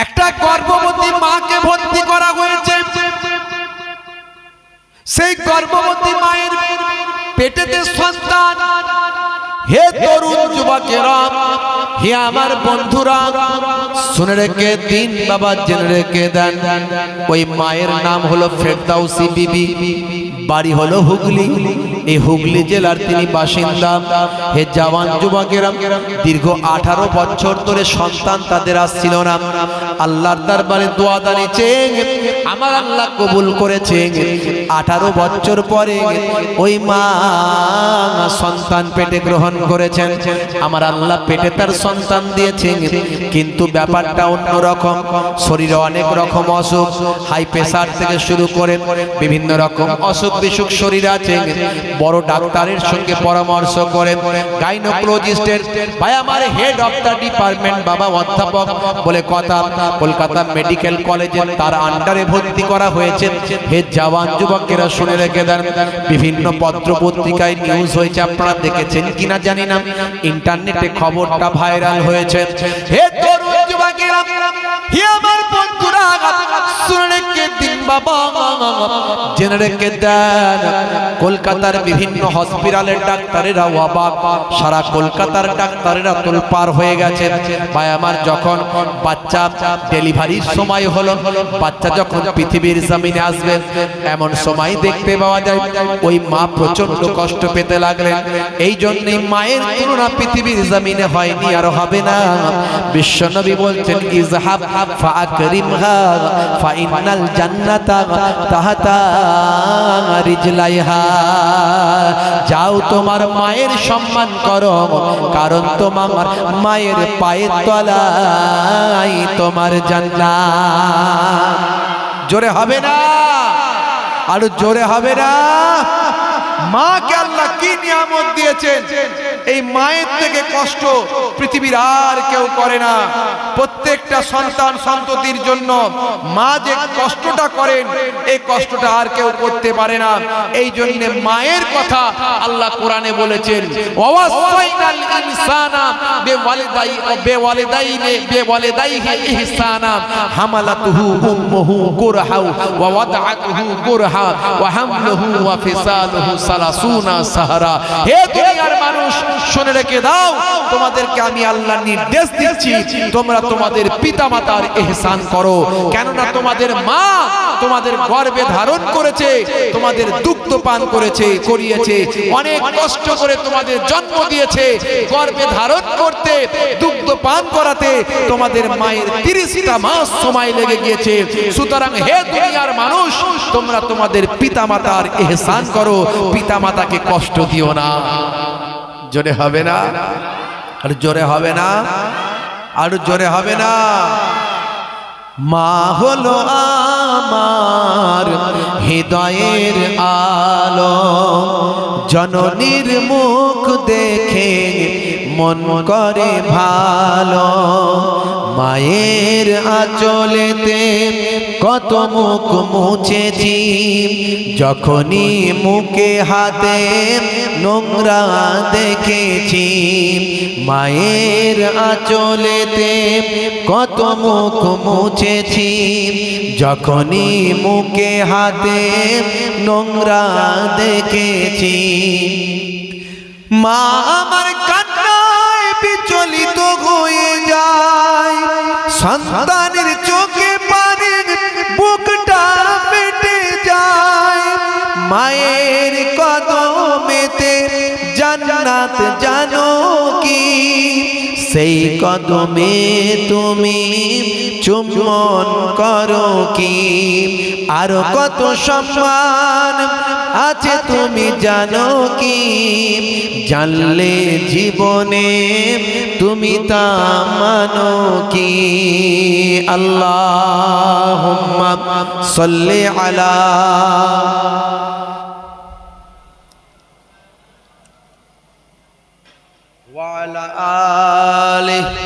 একটা গর্ভবতী মাকে ভর্তি করা হয়েছে। সেই গর্ভবতী মায়ের পেটেতে সন্তান। হে তরুণ যুবকেরা, হে আমার বন্ধুরা, শুনে রেখে দিন বাবা, জেনে রেখে দেন। ওই মায়ের নাম হলো ফেরদাউসি বিবি, বাড়ি হলো হুগলি। এই হুগলি জেলার তিনি বাসিন্দা। হে জওয়ান যুবকেরা, দীর্ঘ 18 বছর ধরে সন্তান তাদের আসছিল না। আল্লাহর দরবারে দোয়া দাঁড়িয়েছেন, আমার আল্লাহ কবুল করেছেন। 18 বছর পরে ওই মা সন্তান পেটে গ্রহণ করেছেন। আমার আল্লাহ পেটে তার সন্তান দিয়েছেন, কিন্তু ব্যাপারটা অন্যরকম। শরীরে অনেক রকম অসুখ, হাই প্রেসার থেকে শুরু করে বিভিন্ন রকম অসুখ বিসুখ শরীর আছে। বড় ডাক্তারের সঙ্গে পরামর্শ করে, গাইনোকোলজিস্টের ভাই আমার হেড অফ দ্য ডিপার্টমেন্ট বাবা অধ্যাপক বলে কথা, কলকাতা মেডিকেল কলেজে তার আন্ডারে ভর্তি করা হয়েছে। হে জওয়ান যুবকেরা, শুনে রেখে দেন, বিভিন্ন পত্র পত্রিকায় নিউজ হয়েছে, আপনারা দেখেছেন কিনা জানি না, ইন্টারনেটে খবরটা ভাইরাল হয়েছে। হে তরুণ যুবকেরা, হে আমার বন্ধুরা, শুনে রেখে দিন বাবা, জেনে রেখে দেন। কলকাতার বিভিন্ন হসপিটালের ডাক্তারেরা অবাক, সারা কলকাতার ডাক্তারেরা তোলপাড় হয়ে গেছে। ভাই আমার, যখন বাচ্চা ডেলিভারির সময় হলো, বাচ্চা যখন পৃথিবীর জমিনে আসবে, এমন সময় দেখতে পাওয়া যায় ওই মা প্রচন্ড কষ্ট পেতে লাগলেন। এই জন্যই মায়ের তুলনা পৃথিবীর জমিনে হয়নি, আর হবে না। বিশ্বনবী বলছেন, ইজহাব ফাকরিমহা ফাইনাল জান্নাতা তাহতা রিজলাইহা। যাও তোমার মায়ের সম্মান করো, কারণ তোমার মায়ের পায়ের তলায় তোমার জান্নাত। জোরে হবে না, আর জোরে হবে না। মাকে আল্লাহ কি নিয়ামত দিয়েছেন, এই মায়ের থেকে কষ্ট পৃথিবীর আর কেউ করে না। প্রত্যেকটা সন্তান সন্ততির জন্য মা যে কষ্টটা করেন, এই কষ্টটা আর কেউ করতে পারে না। এই জন্য মায়ের কথা আল্লাহ কোরআনে বলেছেন, ওয়াসাইনাল ইনসানা বিওয়ালিদাইহি ইহসানা হামালাতুহু উম্মুহু কুরহা ওয়া ওয়াদআতুহু কুরহা ওয়া হামলুহু ওয়া ফিসালুহু সালাসুনা সাহারা। হে দুনিয়ার মানুষ, শুনে রেখে দাও, তোমাদেরকে আমি আল্লাহ নির্দেশ দিচ্ছি, তোমরা তোমাদের পিতামাতার ইহসান করো। কেননা তোমাদের মা তোমাদের গর্ভে ধারণ করেছে, তোমাদের দুগ্ধ পান করিয়েছে, অনেক কষ্ট করে তোমাদের জন্ম দিয়েছে। গর্ভে ধারণ করতে, দুগ্ধ পান করাতে তোমাদের মায়ের 30টা মাস সময় লেগে গিয়েছে। সুতরাং হে দুনিয়ার মানুষ, তোমরা তোমাদের পিতামাতার ইহসান করো, পিতামাতাকে কষ্ট দিও না। জোরে হবে না, আর জোরে হবে না, আর জোরে হবে না। মা হলো আমার হৃদয়ের আলো, জননীর মুখ দেখে মন করে ভালো। মায়ের আঁচলেতে কত মুখ মুছেছি, যখনই মুখে হাতে নোংরা দেখেছি। মায়ের আঁচলেতে কত মুখ মুছেছি, যখনই মুখে হাতে নোংরা দেখেছি। মা আমার কান্নায় বিচলিত হয়ে যায়, সন্তানের চোখে পানি বুকটা ফেটে যায়। মায়ের কদমেতে জান্নাত জানো কি, সেই কদমে তুমি চুম্বন করো কি। আর কত সম্মান আছে তুমি জানো কি, জানলে জীবনে তুমি তা মানো কি। আল্লাহুম্মা সাল্লি আলা আলিহি।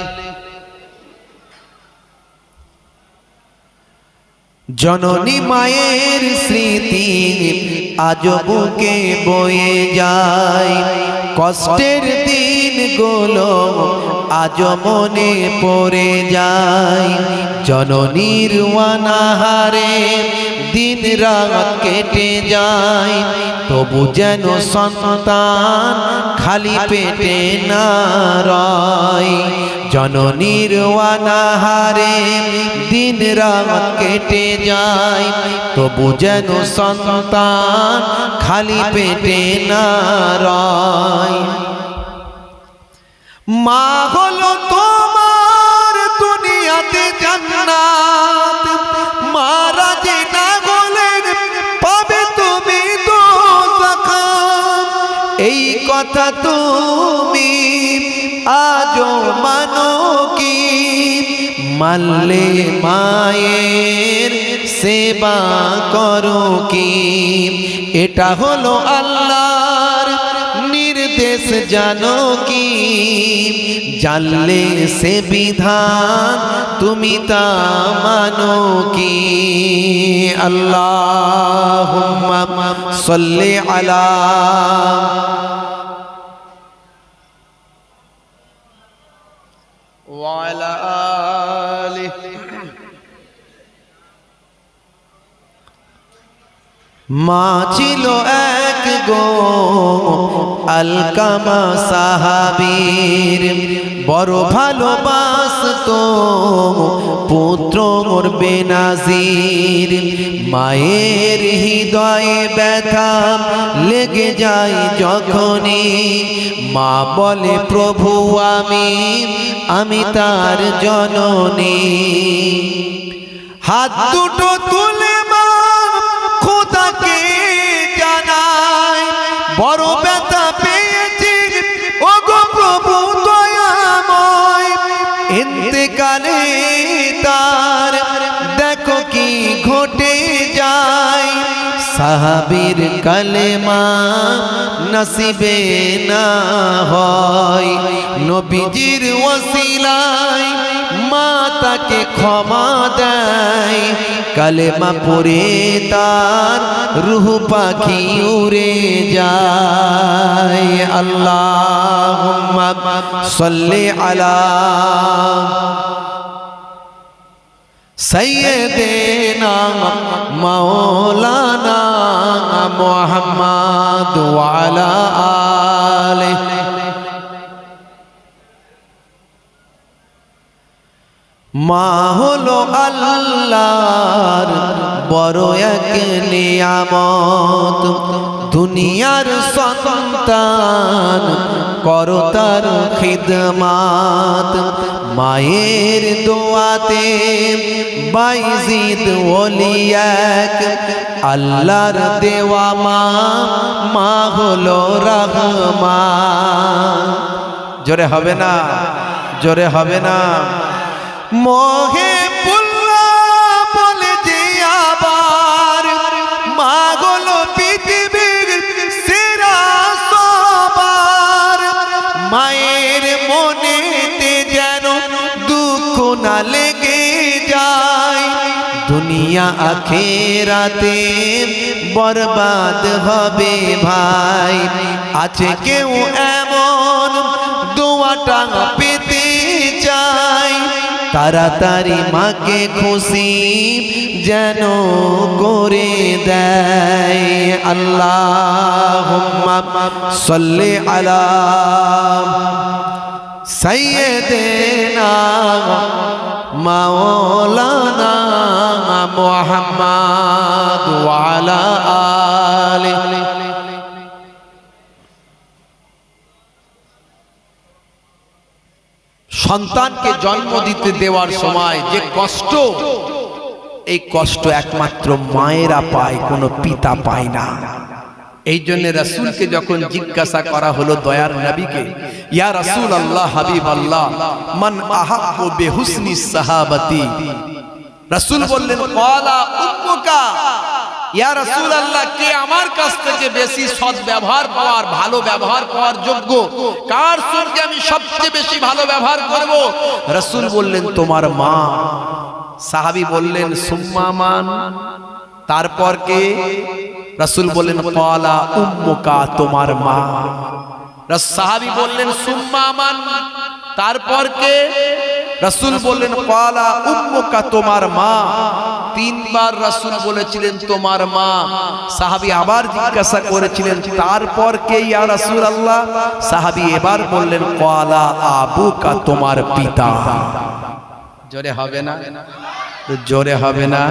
জননী মায়ের স্মৃতি আজ বুকে বয়ে যায়, কষ্টের দিনগুলো আজ মনে পড়ে যায়। জননীর অনাহারে দিন রাত কেটে যায়, তবু যেন সন্তান খালি পেটে না রয়। জননীর অনাহারে দিন রাত কেটে যায়, তবু যেন সন্তান খালি পেটে না রয়। মা হলো তোমার দুনিয়াতে জান্নাত, মারা যে না হলেন পাবে তুমি দোজখ। এই কথা তুমি আজও মানো কি? মানলে মায়ের সেবা করো কি? এটা হলো আল্লাহর নির্দেশ জানো কি? জানলে সে বিধান তুমি তা মানো কি? আল্লাহুম্মা সাল্লি আলা ওয়া আলা আলিহি। মা ছিল এক গো আলকামা সাহাবীর, বড় ভালোবাসতো পুত্র মোর বেনাজির। মায়ের হৃদয়ে ব্যথা লেগে যায় যখনই, মা বলে প্রভু আমি তার জননী। হাত দুটো তুলে মা খোদাকে জানায়, বড় ব্যথা পেয়েছি ওগো প্রভু দয়াময়। ইন্তেকালে তার দেখো কি ঘটে যায়, সাহাবীর কালেমা নসিবে না হয়। নবীজির ওসিলায় মা তাকে ক্ষমা দেয়, কালেমা পড়ে তার রূহ পাখি উড়ে যায়। আল্লাহুম্মা সাল্লি আলা সাইয়্যিদিনা মাওলানা মুহাম্মদ ওয়া আলা আলিহি। মা হলো আল্লাহর বড় এক নিয়ামত, দুনিয়ার সন্তান করো তার খিদমাত। মায়ের দোয়াতে বাইজিদ ওলি এক, আল্লাহর দেওয়া মা হলো রহমান। জোরে হবে না, জোরে হবে না। মোহে পুল্লা বলে যে আবার মা হলো পৃথিবীর সেরা সবার। মায়ের মনেতে যেন দুঃখ না লেগে যায়, দুনিয়া আখিরাতে বরবাদ হবে ভাই। আছে কেউ এমন দোয়াটা পেতে চায়, তাড়াতাড়ি মাকে খুশি যেন করে দেয়। আল্লাহুম্মা সাল্লি আলা সাইয়্যিদিনা মাওলানা মুহাম্মদ ওয়া আলা আলিহি। সন্তানকে জন্ম দিতে দেওয়ার সময় যে কষ্ট, এই কষ্ট একমাত্র মায়েরা পায়, কোনো পিতা পায় না। এই জন্য রাসূলকে যখন জিজ্ঞাসা করা হলো দয়ার নবীকে, ইয়া রাসূলুল্লাহ হাবিবাল্লাহ মান আহাব্বু বিহুসনি সাহাবাতি, রাসূল বললেন ক্বালা উম্মুকা, ইয়া রাসূলুল্লাহ, কে আমার কাছ থেকে বেশি সৎ ব্যবহার পাওয়ার, ভালো ব্যবহার পাওয়ার যোগ্য? কার সঙ্গে আমি সবচেয়ে বেশি ভালো ব্যবহার করব? রাসূল বললেন তোমার মা। সাহাবী বললেন সুম্মা মান, তারপর কে? রাসূল বললেন ক্বালা উম্মুকা, তোমার মা। সাহাবী বললেন সুম্মা মান, তারপর কে? রাসূল বললেন ক্বালা উম্মুকা, তোমার মা। তিনবার রাসূল বলেছিলেন তোমার মা। সাহাবী আবার জিজ্ঞাসা করেছিলেন তারপর কে ইয়া রাসূলুল্লাহ? সাহাবী এবার বললেন ক্বালা আবুকা, তোমার পিতা। জোরে হবে না? জোরে হবে না?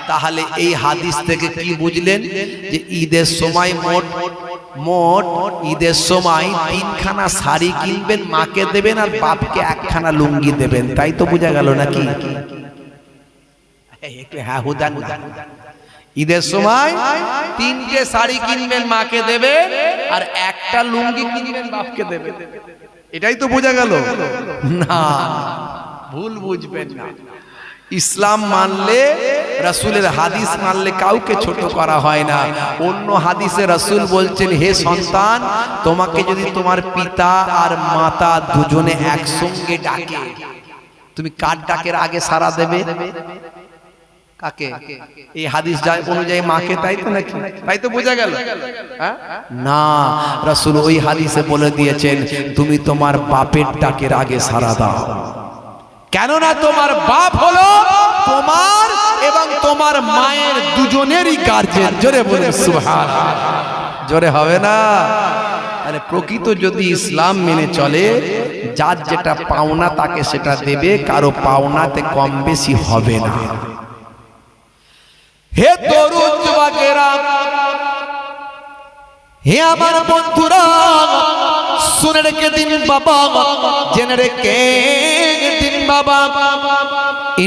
তাহলে এই হাদিস থেকে কি বুঝলেন? যে ঈদের সময় মোট ঈদের সময় 3খানা শাড়ি কিনবেন, মাকে দেবেন আর বাপকে 1খানা লুঙ্গি দেবেন। তাই তো বোঝা গেল নাকি? হ্যাঁ, হুদান ঈদের সময় 3টে শাড়ি কিনবেন, মাকে দেবেন, আর 1টা লুঙ্গি কিনবেন, বাপকে দেবেন। এটাই তো বোঝা গেল না? ভুল বুঝবেন না। ইসলাম মানলে, রাসূলের হাদিস মানলে কাউকে ছোট করা হয় না। অন্য হাদিসে রাসূল বলছেন হে সন্তান, তোমাকে যদি তোমার পিতা আর মাতা দুজনে একসঙ্গে ডাকে, তুমি কার ডাকের আগে সাড়া দেবে? কাকে? এই হাদিস অনুযায়ী মাকে, তাই তো নাকি? তাই তো বোঝা গেল না? রাসূল ওই হাদিসে বলে দিয়েছেন তুমি তোমার বাপের ডাকের আগে সাড়া দাও, কেননা তোমার বাপ হলো তোমার এবং তোমার মায়ের দুজনেরই গার্জিয়ান। জোরে বলুন সুবহানাল্লাহ। জোরে হবে না? আরে প্রকৃত যদি ইসলাম মেনে চলে, যার যেটা পাওনা তাকে সেটা দেবে, কারো পাওনাতে কম বেশি হবে না। হে তরুণ যুবকেরা, হে আমার বন্ধুরা, শুনে রেখে দিন বাবা, জেনে রেখে দিন বাবা,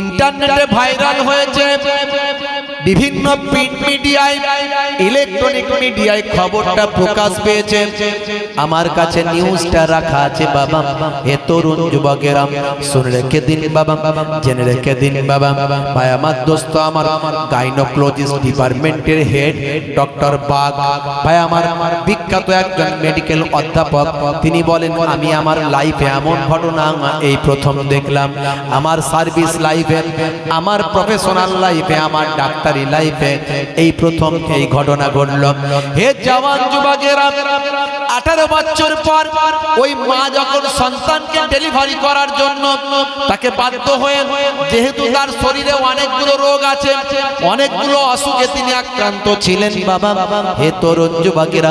ইন্টারনেটে ভাইরাল হয়েছে, বিভিন্ন প্রিন্ট মিডিয়ায়, ইলেকট্রনিক মিডিয়ায় খবরটা প্রকাশ পেয়েছে। আমার কাছে নিউজটা রাখা আছে বাবা। হে তরুণ যুবকেরা, শুনে রেখে দিন বাবা, জেনে রেখে দিন বাবা। ভাই আমার দোস্ত, আমার গাইনোকোলজিস্ট ডিপার্টমেন্টের হেড ডক্টর বাগ ভাই আমার বিখ্যাত একজন মেডিকেল অধ্যাপক, তিনি বলেন আমি আমার লাইফে এমন ঘটনা এই প্রথম দেখলাম। আমার সার্ভিস লাইফে, আমার প্রফেশনাল লাইফে, আমার ডাক্তারি লাইফে এই প্রথম এই ঘটনা ঘটল। হে জওয়ান যুবকেরা, 18 বছর পর ওই মা যখন সন্তানকে ডেলিভারি করার জন্য তাকে বাধ্য হয়ে, যেহেতু তার শরীরে অনেকগুলো রোগ আছে, অনেকগুলো অসুখে তিনি আক্রান্ত ছিলেন বাবা। হে তরুণ যুবকেরা,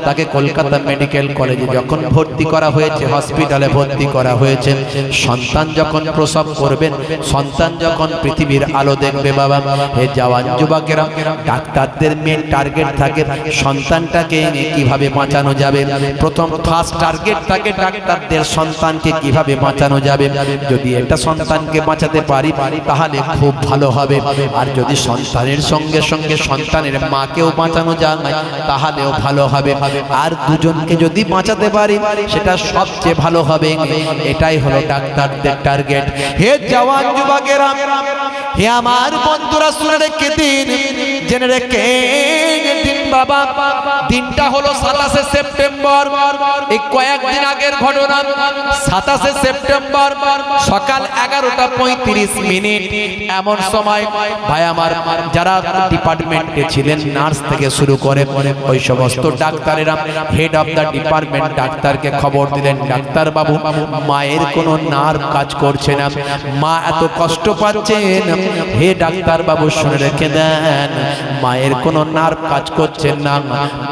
তাকে কলকাতা মেডিকেল কলেজে যখন ভর্তি করা হয়েছে, হসপিটালে ভর্তি করা হয়েছে, সন্তান যখন প্রসব করবেন, সন্তান যখন পৃথিবীর আলো দেখবে বাবা, হে জওয়ান যুবকেরা, ডাক্তারদের মেন টার্গেট থাকে সন্তানটাকে কিভাবে বাঁচানো যাবে। প্রথম ফার্স্ট টার্গেট থাকে ডাক্তারদের সন্তানকে কিভাবে বাঁচানো যাবে। যদি একটা সন্তানকে বাঁচাতে পারি তাহলে খুব ভালো হবে, আর যদি সন্তানের সঙ্গে সঙ্গে সন্তানের মাকেও বাঁচানো যায় তাহলেও ভালো হবে, আর দুজনকে যদি বাঁচাতে পারি সেটা সবচেয়ে ভালো হবে। এটাই হলো ডাক্তারদের টার্গেট। হে জওয়ান যুবকেরা, হে আমার বন্ধুরা, শুনে রেখে দিন, জেনে রেখে দিন বাবা। দিনটা হলো 27শে সেপ্টেম্বর, এই কয়েকদিন আগের ঘটনা। 27শে সেপ্টেম্বর সকাল 11:35 এমন সময় ভাই আমার যারা ডিপার্টমেন্টে ছিলেন, নার্স থেকে শুরু করে ওই সমস্ত ডাক্তারেরা, হেড অফ দ্য ডিপার্টমেন্ট ডাক্তারকে খবর দিলেন, ডাক্তার বাবু মায়ের কোনো নার্ভ কাজ করছে না, মা এত কষ্ট পাচ্ছেন। হে ডাক্তার বাবু শুনে রেখে দেন, মায়ের কোনো নার্ভ কাজ করছে না,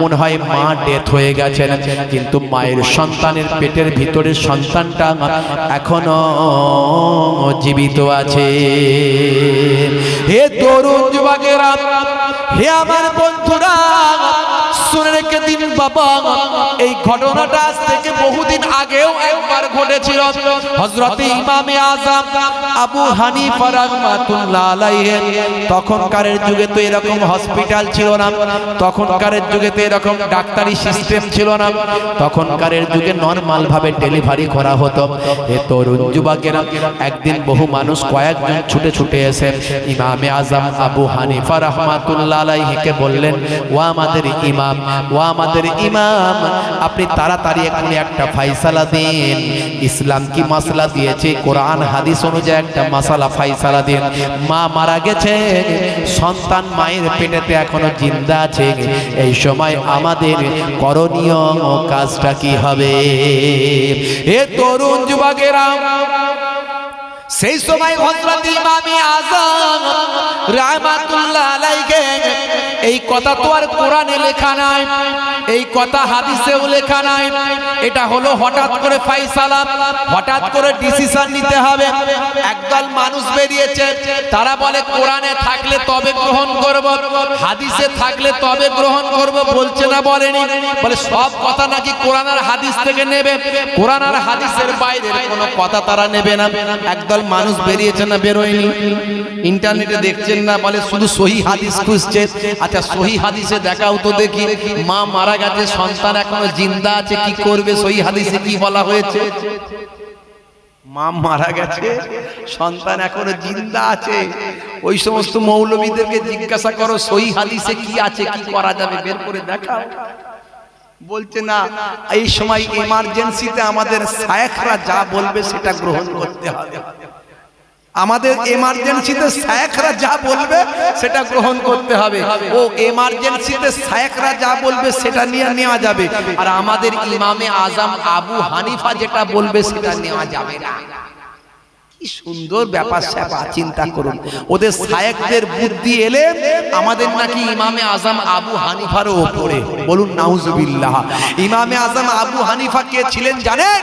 মনে হয় মা ডেথ হয়ে গেছেন, কিন্তু মায়ের সন্তানের পেটের ভিতরের সন্তানটা এখনো জীবিত আছে। হে তরুণ যুবকেরা, হে আমার বন্ধুরা, শুনে রেখে দিন বাবা, এই ঘটনাটা আজ থেকে বহুদিন আগেও একবার ঘটেছিল। হযরত ইমামে আযম আবু হানিফা রাহমাতুল্লাহ আলাইহি, তখনকারের যুগে তো এরকম হসপিটাল ছিল না, তখনকারের যুগে তো এরকম ডাক্তারি সিস্টেম ছিল না, তখনকারের যুগে নরমাল ভাবে ডেলিভারি করা হতো। এ তরুণ যুবকেরা একদিন বহু মানুষ কয়েকজন ছুটে ছুটে এসে ইমামে আযম আবু হানিফা রাহমাতুল্লাহ আলাইহিকে বললেন, ও আমাদের ইমাম, ও আমাদের ইমাম, আপনি তাড়াতাড়ি এখনই একটা ফয়সালা দিন। ইসলাম কি মাসলা দিয়েছে, কোরআন হাদিস অনুযায়ী একটা মাসালা ফয়সালা দিন। মা মারা গেছে, সন্তান মায়ের পেটেতে এখনো জিন্দা আছে, এই সময় আমাদের করণীয় কাজটা কি হবে? এ তরুণ যুবকেরা, সেই সময় হযরত ইমামে আযম রাহমাতুল্লাহ আলাইহি, এই কথা তো আর কোরআনে লেখা নাই, এই কথা হাদিসেও লেখা নাই, এটা হলো হঠাৎ করে ফয়সালা, হঠাৎ করে ডিসিশন নিতে হবে। একদল মানুষ বেরিয়েছে, তারা বলে কোরআনে থাকলে তবে গ্রহণ করব, হাদিসে থাকলে তবে গ্রহণ করব। বলছে না, বলেনি? বলে সব কথা নাকি কোরআন আর হাদিস থেকে নেবে, কোরআন আর হাদিসের বাইরের কোনো কথা তারা নেবে না। একদল মানুষ বেরিয়েছে না বেরোয়নি? ইন্টারনেটে দেখছেন না, বলে শুধু সহি হাদিস খুঁজছে। আচ্ছা সহি হাদিসে দেখাও তো দেখি, মা মারা গেছে, সন্তান এখনো জিন্দা আছে, কি করবে? সহি হাদিসে কি বলা হয়েছে? মা মারা গেছে, সন্তান এখনো জিন্দা আছে। ওই সমস্ত মৌলবীদেরকে জিজ্ঞাসা করো সহি হাদিসে কি আছে, কি করা যাবে, বের করে দেখাও। বলছে না, এই সময় এমার্জেন্সিতে আমাদের শায়েখরা যা বলবে সেটা গ্রহণ করতে হবে। আমাদের এমার্জেন্সিতে শায়েখরা যা বলবে সেটা গ্রহণ করতে হবে। ও এমার্জেন্সিতে শায়েখরা যা বলবে সেটা নিয়ে নেওয়া যাবে, আর আমাদের ইমামে আযম আবু হানিফা যেটা বলবে সেটা নেওয়া যাবে না। কি সুন্দর ব্যাপার স্যাপার, চিন্তা করুন। ওদের শায়েখদের বুদ্ধি এলে আমাদের নাকি ইমামে আযম আবু হানিফার উপরে। বলুন নাউজুবিল্লাহ। ইমামে আযম আবু হানিফা কে ছিলেন জানেন?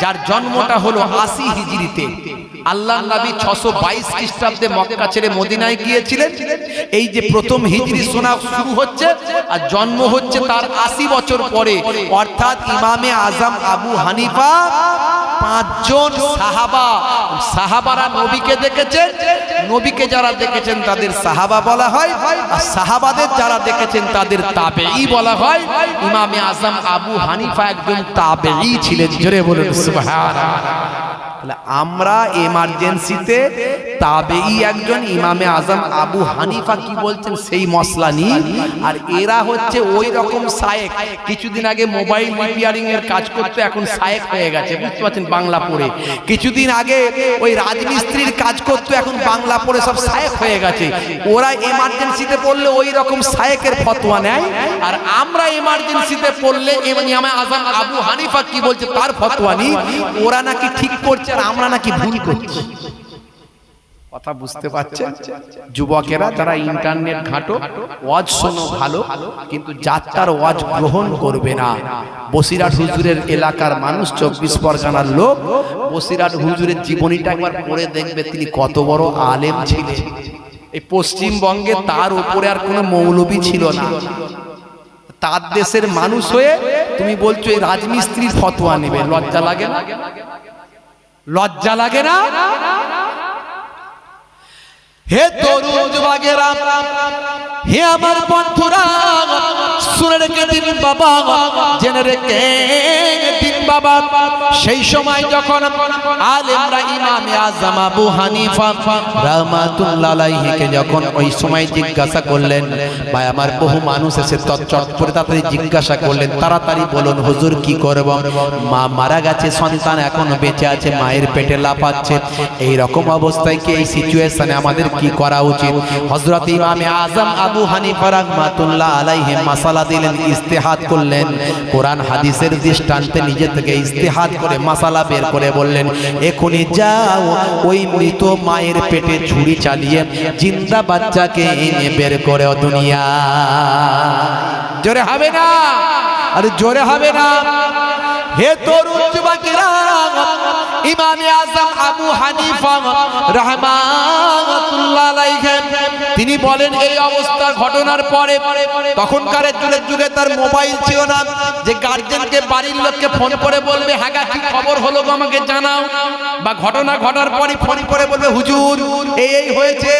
যার জন্মটা হলো 80 হিজরিতে। আল্লাহর নবী 622 খ্রিস্টাব্দে মক্কা ছেড়ে মদিনায় গিয়েছিলেন। এই যে প্রথম হিজরি শোনা শুরু হচ্ছে আর জন্ম হচ্ছে তার 80 বছর পরে, অর্থাৎ ইমামে আযম আবু হানিফা 5 জন সাহাবা, সাহাবারা নবীকে দেখেছেন, নবীকে যারা দেখেছেন তাদের সাহাবা বলা হয়, আর সাহাবাদের যারা দেখেছেন তাদের তাবেঈ বলা হয়। ইমামে আযম আবু হানিফা একজন তাবেঈ ছিলেন। জোরে বলুন সুবহানাল্লাহ। আমরা এমার্জেন্সিতে তাবেঈ একজন, ইমামে আযম আবু হানিফা কি বলছেন সেই মসলা নিয়ে। আর এরা হচ্ছে ওই রকম শায়েখ, কিছুদিন আগে মোবাইল রিপেয়ারিং এর কাজ করতে, এখন শায়েখ হয়ে গেছে, বুঝতে পারছেন, বাংলা পড়ে। কিছুদিন আগে ওই রাজমিস্ত্রির কাজ করতে, এখন বাংলা পড়ে সব শায়েখ হয়ে গেছে। ওরা এমার্জেন্সিতে পড়লে ওই রকম শায়েখের ফতোয়া নেয়, আর আমরা এমার্জেন্সিতে পড়লে ইমামে আযম আবু হানিফা কি বলছে তার ফতোয়া নিই। ওরা নাকি ঠিক করছে আর আমরা নাকি ভুল করছি। কথা বুঝতে পারছেন? যুবকেরা যারা ইন্টারনেট ঘাঁটো, ওয়াজ শোনো ভালো, কিন্তু যাত্রার ওয়াজ গ্রহণ করবে না। বসিরহাট হুজুরের এলাকার মানুষ, 24 পরগনার লোক, বসিরহাট হুজুরের জীবনীটা একবার পড়ে দেখবে তিনি কত বড় আলেম ছিলেন। এই পশ্চিমবঙ্গে তার উপরে আর কোনো মৌলবী ছিল না। তার দেশের মানুষ হয়ে তুমি বলছো এই রাজমিস্ত্রির ফতোয়া নেবে, লজ্জা লাগে না? লজ্জা লাগে না? হে তরুণ যুবকেরা, হে আমার বন্ধুরা, শুনে রেখে দিন বাবা, জেনে রেখে দিন বাবা। সেই সময় যখন আলেমরা ইমামে আযম আবু হানিফা রাহমাতুল্লাহ আলাইহিকে যখন ওই সময় জিজ্ঞাসা করলেন, ভাই আমার বহু মানুষ এসে চট করে তাড়াতাড়ি জিজ্ঞাসা করলেন, তাড়াতাড়ি বলুন হুজুর কি করব? মা মারা গেছে, সন্তান এখন বেঁচে আছে, মায়ের পেটে লাফাচ্ছে। এই রকম অবস্থায় কি, এই সিচুয়েশনে আমাদের কি করা উচিত? হযরত ইমামে আযম আবু হানিফা রাহমাতুল্লাহ আলাইহি মাসালা দিলেন, ইজতিহাদ করলেন। কোরআন হাদিসের দৃষ্টান্তে নিজে থেকে ইজতিহাদ করে মাসালা বের করে বললেন, এখনই যাও ওই মৃত মায়ের পেটে ছুরি চালিয়ে জিন্দা বাচ্চাকে এনে বের করে দুনিয়া। জোরে হবে না? আরে জোরে হবে না? হে তরুণ যুবকেরা, ইমামে আযম আবু হানিফা রাহমাতুল্লাহ আলাইহি তিনি বলেন এই অবস্থা ঘটনার পরে তখনকার যুগে তার মোবাইল ছিল না যে গার্জেনকে বাড়ির লোককে ফোন করে বলবে হ্যাঁ কি খবর হলো গো আমাকে জানাও, বা ঘটনা ঘটার পরে ফোন করে বলবে হুজুর এই হয়েছে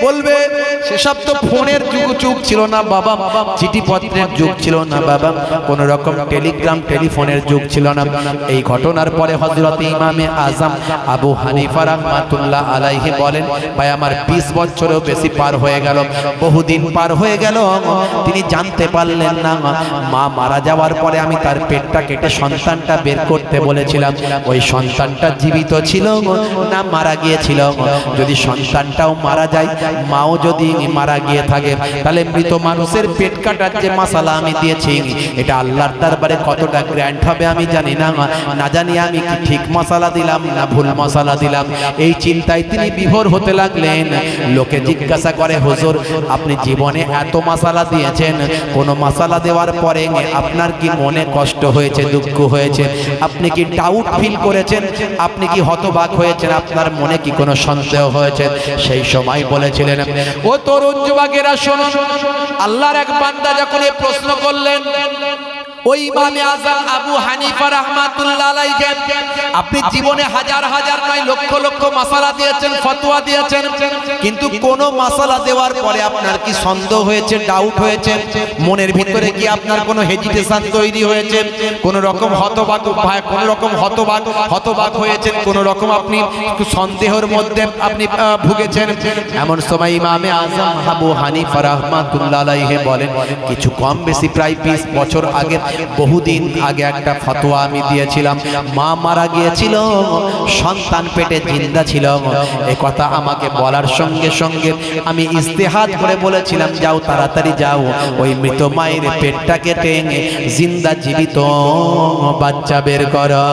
বলবে। সেসব তো ফোনের যুগ ছিল না বাবা, চিঠিপত্রের যুগ ছিল না বাবা, কোন রকম টেলিগ্রাম টেলিফোনের যুগ ছিল না। এই ঘটনার পরে হযরত ইমামে আযম আবু হানিফা রাহমাতুল্লাহ আলাইহি বলেন ভাই আমার 20 বছরেও বেশি পার হয়ে গেল, বহুদিন পার হয়ে গেল, তিনি জানতে পারলেন না মা মারা যাওয়ার পরে আমি তার পেটটা কেটে সন্তানটা বের করতে বলেছিলাম, ওই সন্তানটা জীবিত ছিল না মারা গিয়েছিল। যদি সন্তানটাও মারা যায়, মাও যদি মারা গিয়ে থাকে, তাহলে মৃত মানুষের পেট কাটার যে মাসালা আমি দিয়েছি এটা আল্লাহর দরবারে কতটা গ্র্যান্ড হবে আমি জানি না, না জানি আমি কি ঠিক মশালা দিলাম না ভুল মশালা দিলাম। এই চিন্তায় তিনি বিভোর হতে লাগলেন। লোকে জিজ্ঞাসা করে হুজুর আপনি জীবনে এত মশালা দিয়েছেন, কোন মশালা দেওয়ার পরে আপনার কি মনে কষ্ট হয়েছে, দুঃখ হয়েছে, আপনি কি ডাউট ফিল করেছেন, আপনি কি হতবাক হয়েছেন, আপনার মনে কি কোনো সন্দেহ হয়েছে? সেই সময় বলেছিলেন ও তরুণ যুবকেরা শুনুন, আল্লাহর এক বান্দা যখন এই প্রশ্ন করলেন ওই ইমামে আযম আবু হানিফা রাহমাতুল্লাহ আলাইহি আপনি জীবনে হাজার হাজার নয় লক্ষ লক্ষ মাসালা দিয়েছেন, ফতোয়া দিয়েছেন, কিন্তু কোন মাসালা দেওয়ার পরে আপনার কি সন্দেহ হয়েছে, ডাউট হয়েছে, মনের ভিতরে কি আপনার কোনো হেজিটেশন তৈরি হয়েছে, কোন রকম হতবাক হয়েছেন, কোন রকম আপনি সন্দেহের মধ্যে আপনি ভুগেছেন? এমন সময় ইমামে আযম আবু হানিফা রাহমাতুল্লাহ আলাইহি বলেন কিছু কম বেশি প্রায় 20 বছর আগে, বহুদিন আগে একটা ফতোয়া আমি দিয়েছিলাম, মা মারা গিয়েছিল, সন্তান পেটে জিন্দা ছিল। এই কথা আমাকে বলার সঙ্গে সঙ্গে আমি ইস্তেহাদ করে বলেছিলাম যাও তাড়াতাড়ি যাও ওই মৃত মায়ের পেটটা কেটে জিন্দা জীবিত বাচ্চা বের করো।